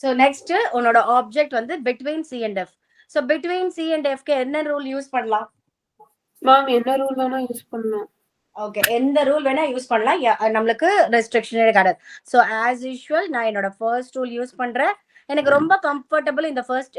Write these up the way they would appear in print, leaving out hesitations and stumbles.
So next உன்னோட object வந்து between C and F. So between C and எஃப்க்கு என்ன ரூல் யூஸ் பண்ணலாம்? மேம் என்ன ரூல் வேணா யூஸ் பண்ணலாம். ஓகே, எந்த ரூல் வேணா யூஸ் பண்ணலாம், நம்மளுக்கு ரெஸ்ட்ரிக்ஷனே கிடையாது. ஸோ ஆஸ் யூஷுவல் நான் என்னோட ஃபர்ஸ்ட் ரூல் யூஸ் பண்றேன். எனக்கு ரொம்ப கம்ஃபர்டபுள் இந்த ஃபர்ஸ்ட்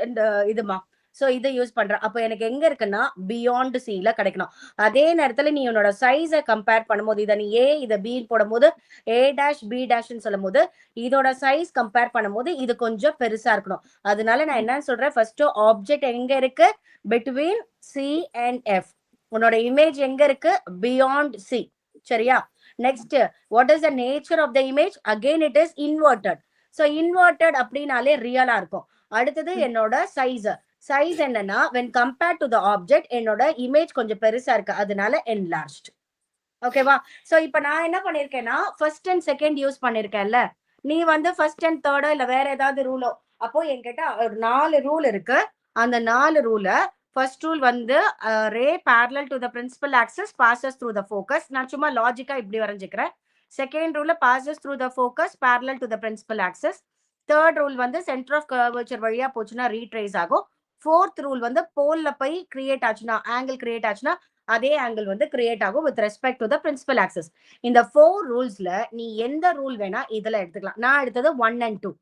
இதுமா. ஸோ இதை யூஸ் பண்றேன். அப்போ எனக்கு எங்க இருக்குன்னா பியாண்ட் சில கிடைக்கணும். அதே நேரத்துல நீ உன்னோட சைஸை கம்பேர் பண்ணும்போது இதை நீ ஏ இதை பி போடும் போது ஏ டேஷ் பி டேஷ்னு சொல்லும் போது இதோட சைஸ் கம்பேர் பண்ணும்போது இது கொஞ்சம் பெருசா இருக்கணும். அதனால நான் என்ன சொல்றேன், ஃபர்ஸ்ட் ஆப்ஜெக்ட் எங்க இருக்கு? Between C and F. உன்னோட இமேஜ் எங்க இருக்கு? Beyond C. சரியா? Next what is the nature of the image? Again it is inverted. So inverted அப்படின்னாலே ரியலா இருக்கும். அடுத்தது என்னோட சைஸ். சைஸ் என்னன்னா when compared to the object என்னோட இமேஜ் கொஞ்சம் பெருசா இருக்கு, அதனால enlarged. ஓகேவா? சோ இப்போ நான் என்ன பண்ணிருக்கேன்னா ஃபர்ஸ்ட் அண்ட் செகண்ட் யூஸ் பண்ணிருக்கேன்ல, நீ வந்து ஃபர்ஸ்ட் அண்ட் தேர்டோ இல்ல வேற ஏதாவது ரூலோ, அப்போ என்கிட்ட ஒரு 4 ரூல் இருக்கு. அந்த 4 ரூல ஃபர்ஸ்ட் ரூல் வந்து ரே parallel to the principal axis passes through the focus. நான் சும்மா லாஜிக்கா இப்படி வரைஞ்சுக்கிறேன். செகண்ட் ரூல்ல passes through the focus parallel to the principal axis. Third rule வந்து சென்டர் ஆஃப் கர்வேச்சர் வழியா போச்சுன்னா ரீட்ரேஸ் ஆகும். ஃபோர்த் ரூல் வந்து போல்ல போய் கிரியேட் ஆச்சுன்னா, ஆங்கிள் கிரியேட் ஆச்சுன்னா அதே ஆங்கிள் வந்து கிரியேட் ஆகும் with respect to the principal axes. இந்த 4 ரூல்ஸ்ல நீ எந்த ரூல் வேணா இதுல எடுத்துக்கலாம். நான் எடுத்தது 1 and 2.